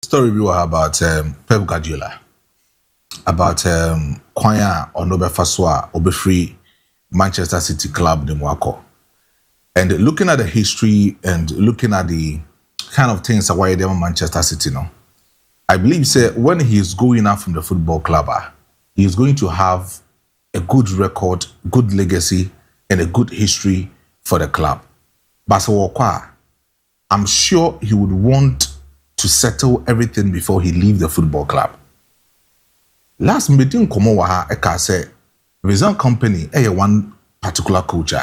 story we were about Pep Guardiola, about Kwanya or Nobe Faswa Obe-free Manchester City club in Mwako. And looking at the history and looking at the kind of things that why they Manchester City now, I believe say when he is going out from the football club, he is going to have a good record, good legacy, and a good history for the club. But so I'm sure he would want to settle everything before he leave the football club. Last meeting komo wa eka say Vincent Kompany one particular coach.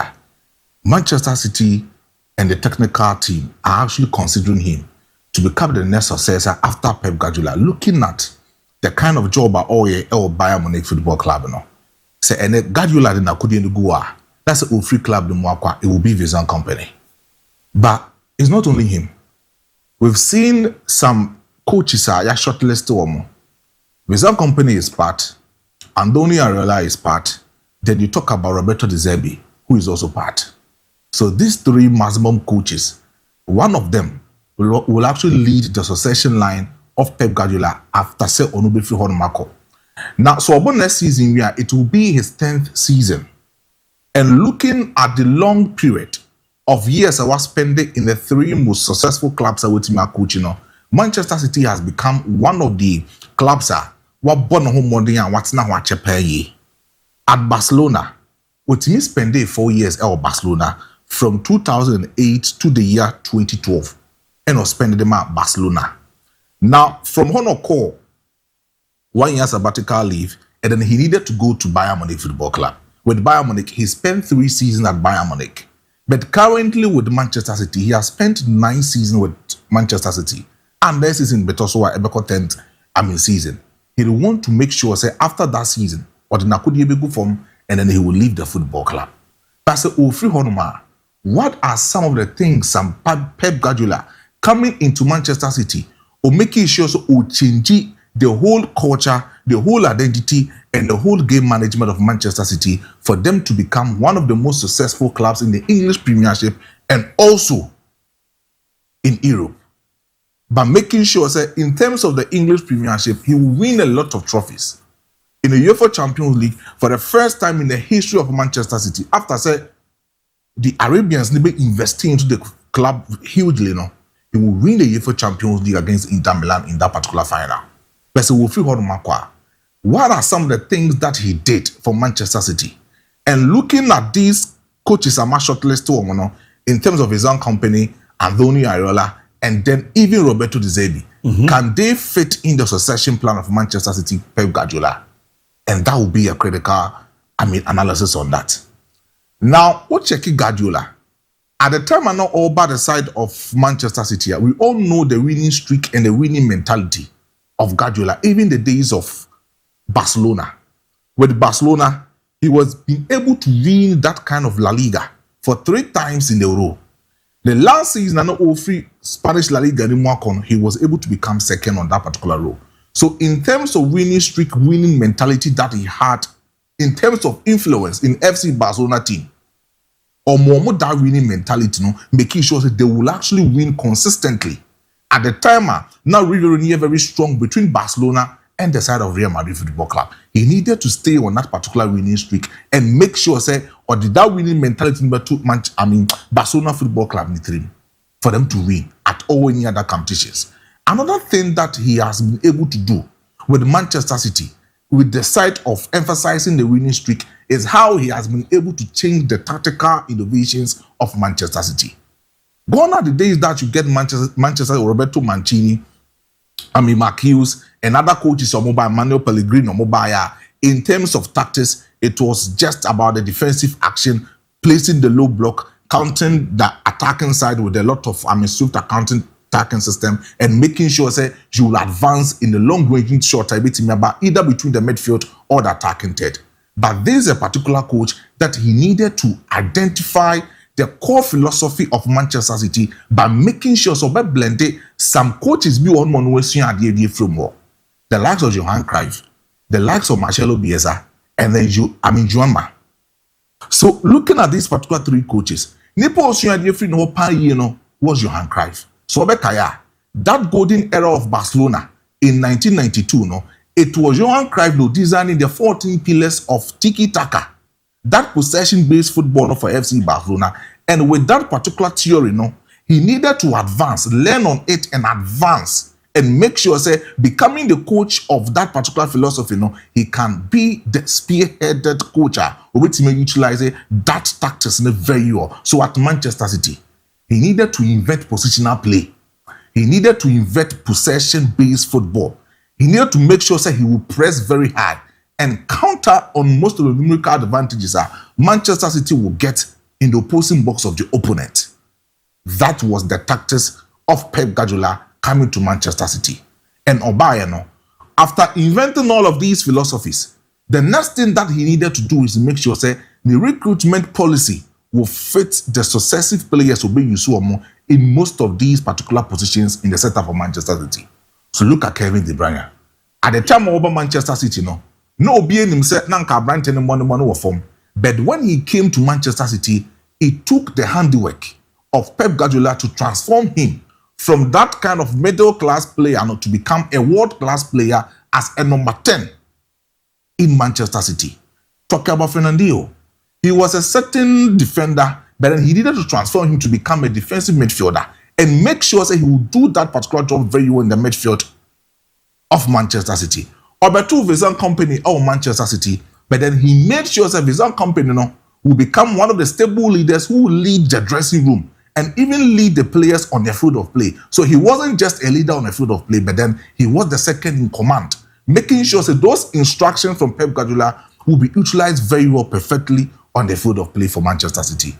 Manchester City and the technical team are actually considering him to become the next successor after Pep Guardiola, looking at the kind of job at Bayern Munich Football Club. Say and Guardiola did not go. That's a free club in Mwakwa. It will be Vincent Kompany. But it's not only him. We've seen some coaches are shortlisted. Vincent Kompany is part. Andoni Areola is part. Then you talk about Roberto De Zerbi, who is also part. So these three maximum coaches, one of them will actually lead the succession line of Pep Guardiola after say Onubefri Honmako. Now, so about next season, it will be his 10th season. And looking at the long period of years I was spending in the three most successful clubs I was coaching, Manchester City has become one of the clubs what born home money and what's now what pay. At Barcelona, with me spending 4 years at Barcelona from 2008 to the year 2012, and I spending them at Barcelona. Now, from Honor Call, 1 year sabbatical leave, and then he needed to go to Bayern Munich Football Club. With Bayern Munich, he spent 3 seasons at Bayern Munich. But currently with Manchester City, he has spent 9 seasons with Manchester City. And this is in Betosoa Ebeko 10th season. He will want to make sure, say, after that season, or the Nakudi good form, and then he will leave the football club. But say, Ofri Honoma, what are some of the things some Pep Guardiola coming into Manchester City or making sure so or change the whole culture, the whole identity, and the whole game management of Manchester City for them to become one of the most successful clubs in the English Premiership and also in Europe. But making sure that in terms of the English Premiership, he will win a lot of trophies. In the UEFA Champions League, for the first time in the history of Manchester City, after say the Arabians never investing into the club hugely, he will win the UEFA Champions League against Inter Milan in that particular final. But so we'll figure out what are some of the things that he did for Manchester City? And looking at these coaches are much shortlisted in terms of his own company, Andoni Areola, and then even Roberto De Zerbi. Can they fit in the succession plan of Manchester City, Pep Guardiola? And that will be a critical, analysis on that. Now, what checking Guardiola? At the time, I'm not all by the side of Manchester City. We all know the winning streak and the winning mentality of Guardiola, even the days of Barcelona. With Barcelona, he was being able to win that kind of La Liga for 3 times in a row. The last season, I know all 3 Spanish La Liga he was able to become second on that particular row. So in terms of winning streak, winning mentality that he had, in terms of influence in FC Barcelona team, or more that winning mentality, making sure that they will actually win consistently. At the time, now really very strong between Barcelona and the side of Real Madrid Football Club. He needed to stay on that particular winning streak and make sure, or did that winning mentality Barcelona Football Club in the team for them to win at all any other competitions. Another thing that he has been able to do with Manchester City, with the side of emphasizing the winning streak, is how he has been able to change the tactical innovations of Manchester City. Gone are the days that you get Manchester Roberto Mancini, Mark Hughes, and other coaches or mobile Manuel Pellegrini or mobile. In terms of tactics, it was just about the defensive action, placing the low block, counting the attacking side with a lot of swift attacking system, and making sure you will advance in the long range shot either between the midfield or the attacking third. But there is a particular coach that he needed to identify the core philosophy of Manchester City by making sure by blending some coaches be on the framework. The likes of Johan Cruyff, the likes of Marcelo Bielsa, and then Juanma. So looking at these particular 3 coaches, Nipo was Johan Cruyff. So Bekaya, that golden era of Barcelona in 1992, no, it was Johan Cruyff designing the 14 pillars of tiki-taka, that possession-based football for FC Barcelona. And with that particular theory, no, he needed to advance, learn on it and advance and make sure, say, becoming the coach of that particular philosophy, no, he can be the spearheaded coach which may utilize that tactics very well. So at Manchester City, he needed to invent positional play. He needed to invent possession-based football. He needed to make sure, say, he will press very hard and counter on most of the numerical advantages Manchester City will get in the opposing box of the opponent. That was the tactics of Pep Guardiola coming to Manchester City. And Obayano, after inventing all of these philosophies, the next thing that he needed to do is make sure, say, the recruitment policy will fit the successive players who be used in most of these particular positions in the setup of Manchester City. So look at Kevin De Bruyne. At the time of Manchester City, no being himself, nanka brand any money form. But when he came to Manchester City, it took the handiwork of Pep Guardiola to transform him from that kind of middle-class player to become a world-class player as a number 10 in Manchester City. Talk about Fernandinho. He was a certain defender, but then he needed to transform him to become a defensive midfielder and make sure that he would do that particular job very well in the midfield of Manchester City. Roberto Vincent Kompany of Manchester City, but then he made sure that Vincent Kompany will become one of the stable leaders who will lead the dressing room and even lead the players on the field of play. So he wasn't just a leader on the field of play, but then he was the second in command, making sure that those instructions from Pep Guardiola will be utilized very well, perfectly on the field of play for Manchester City.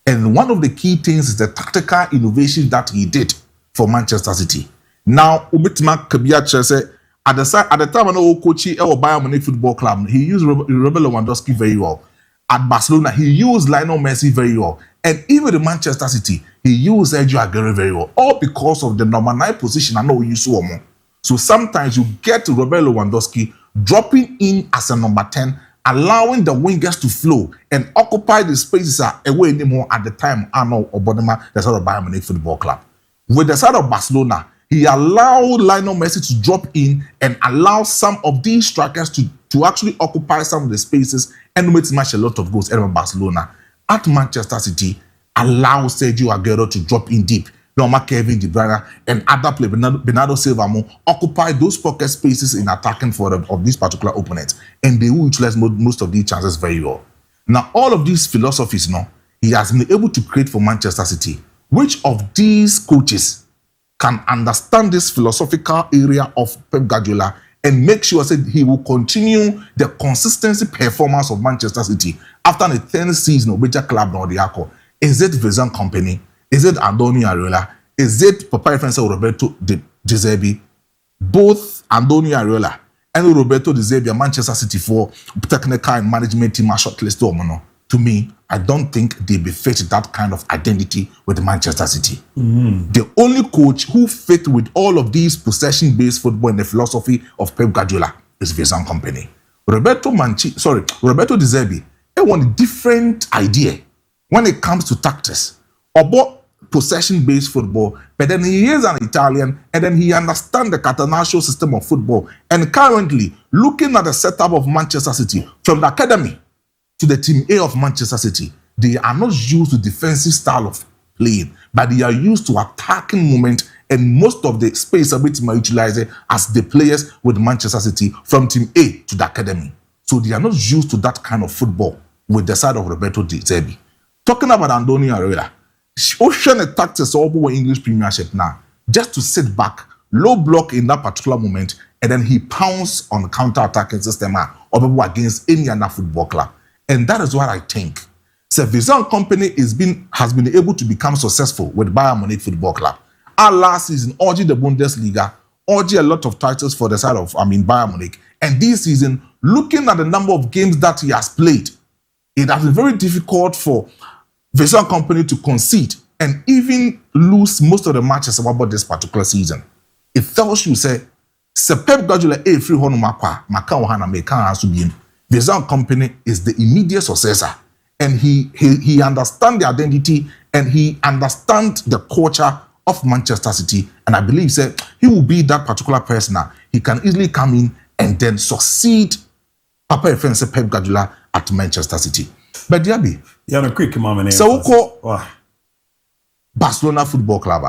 And one of the key things is the tactical innovation that he did for Manchester City. Now, Ubitima Kabiache said, at the time when I was coaching Bayern Munich Football Club, he used Robert Lewandowski very well. At Barcelona, he used Lionel Messi very well. And even in Manchester City, he used Sergio Aguero very well. All because of the number 9 position I know you saw more. So sometimes you get Robert Lewandowski dropping in as a number 10, allowing the wingers to flow and occupy the spaces away anymore at the time Arnold Obonema, the side of Bayern Munich Football Club. With the side of Barcelona, he allowed Lionel Messi to drop in and allow some of these strikers to actually occupy some of the spaces and make match a lot of goals in Barcelona. At Manchester City, allow Sergio Aguero to drop in deep. Kevin De Bruyne and other players, Bernardo Silva, occupy those pocket spaces in attacking for of these particular opponents, and they will utilize most of these chances very well. Now, all of these philosophies, he has been able to create for Manchester City. Which of these coaches can understand this philosophical area of Pep Guardiola and make sure that he will continue the consistency performance of Manchester City after the 10th season of major club Nordiaco? Is it Vincent Kompany? Is it Andoni Areola? Is it Papa Reference Roberto De Zerbi? Both Andoni Areola and Roberto De Zerbi are Manchester City for technical and management team are shortlisted. To me, I don't think they befit that kind of identity with Manchester City. The only coach who fit with all of these possession-based football and the philosophy of Pep Guardiola is Vincent Kompany. Roberto De Zerbi, they want a different idea when it comes to tactics about possession-based football, but then he is an Italian and then he understands the Catenaccio system of football. And currently, looking at the setup of Manchester City, from the academy to the team A of Manchester City, they are not used to defensive style of playing, but they are used to attacking movement, and most of the space of it might utilize it as the players with Manchester City from team A to the academy. So they are not used to that kind of football with the side of Roberto De Zerbi. Talking about Andoni Areola, Ocean tactics all English Premiership now, just to sit back, low block in that particular moment, and then he pounds on the counter-attacking system or against any other football club. And that is what I think. So Vincent Kompany has been able to become successful with Bayern Munich Football Club. Our last season, urged the Bundesliga, urged a lot of titles for the side of Bayern Munich. And this season, looking at the number of games that he has played, it has been very difficult for Vincent Kompany to concede and even lose most of the matches about this particular season. It tells you, say Pep Guardiola free hono maka ohana meka asubien. Vincent Kompany is the immediate successor, and he understands the identity and he understands the culture of Manchester City, and I believe that he will be that particular person. He can easily come in and then succeed Papa Efense Pep Guardiola at Manchester City. But DIABY, yeah, no quick moment. So Barcelona Football Club.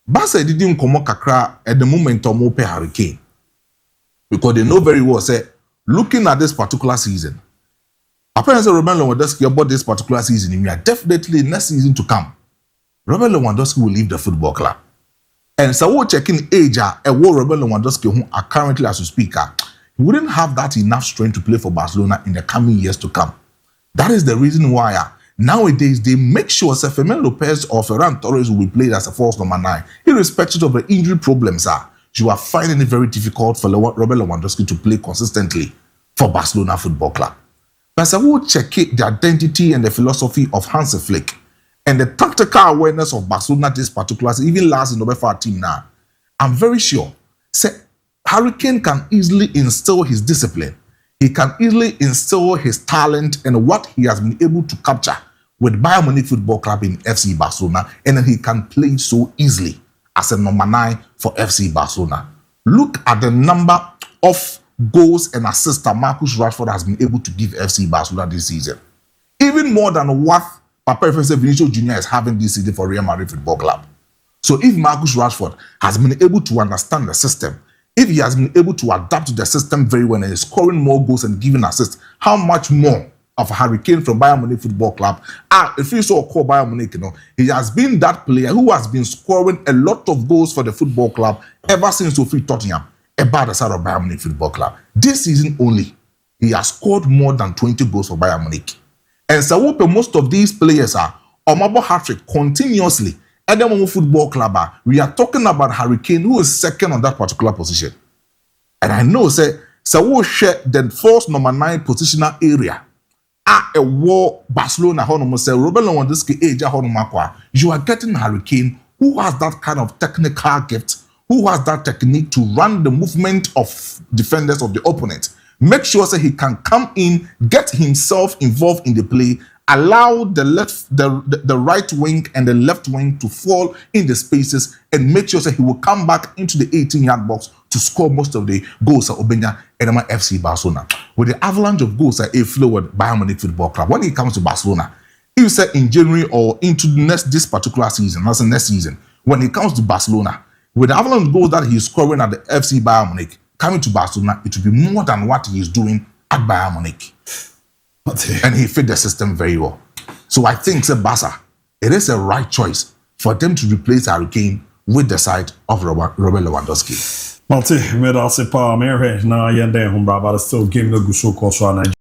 Barca didn't come kakra at the moment of Mope Hurricane. Because they know very well, say, looking at this particular season, apparently Robert Lewandowski about this particular season, we are definitely next season to come. Robert Lewandowski will leave the football club. And so we're checking age at what Robert Lewandowski, who are currently as we speak, he wouldn't have that enough strength to play for Barcelona in the coming years to come. That is the reason why nowadays they make sure that Fermin Lopez or Ferran Torres will be played as a false number 9, irrespective of the injury problems. You are finding it very difficult for Robert Lewandowski to play consistently for Barcelona Football Club. But so we'll check the identity and the philosophy of Hansi Flick and the tactical awareness of Barcelona this particular season, even last in the UEFA team now. I'm very sure Hurricane can easily instill his discipline. He can easily instill his talent and what he has been able to capture with Bayern Munich Football Club in FC Barcelona, and then he can play so easily as a number 9 for FC Barcelona. Look at the number of goals and assists that Marcus Rashford has been able to give FC Barcelona this season. Even more than what Papa Vinicius Jr. is having this season for Real Madrid Football Club. So if Marcus Rashford has been able to understand the system, if he has been able to adapt to the system very well and is scoring more goals and giving assists, how much more of a Hurricane from Bayern Munich Football Club? If you saw call Bayern Munich, he has been that player who has been scoring a lot of goals for the football club ever since Sophie Tottenham, about the side of Bayern Munich Football Club. This season only, he has scored more than 20 goals for Bayern Munich. And so most of these players are Omabo hat-trick continuously. At the moment Football Club, we are talking about Hurricane, who is second on that particular position. And I know, we share the first number 9 positional area. A war Barcelona, Robert Lewandowski age, you are getting Hurricane, who has that kind of technical gift, who has that technique to run the movement of defenders of the opponent. Make sure that he can come in, get himself involved in the play, allow the right wing and the left wing to fall in the spaces, and make sure that he will come back into the 18-yard box to score most of the goals at Obenya and FC Barcelona. With the avalanche of goals that flow with Bayern Munich Football Club, when it comes to Barcelona, if you say in January or into this particular season, that's the next season, when it comes to Barcelona, with the avalanche goals that he's scoring at the FC Bayern Munich, coming to Barcelona, it will be more than what he is doing at Bayern Munich. And he fit the system very well. So I think, Barca, it is a right choice for them to replace Hurricane with the side of Robert Lewandowski. Malte, me da se pa, me re na yende humbra, but still game no go so close.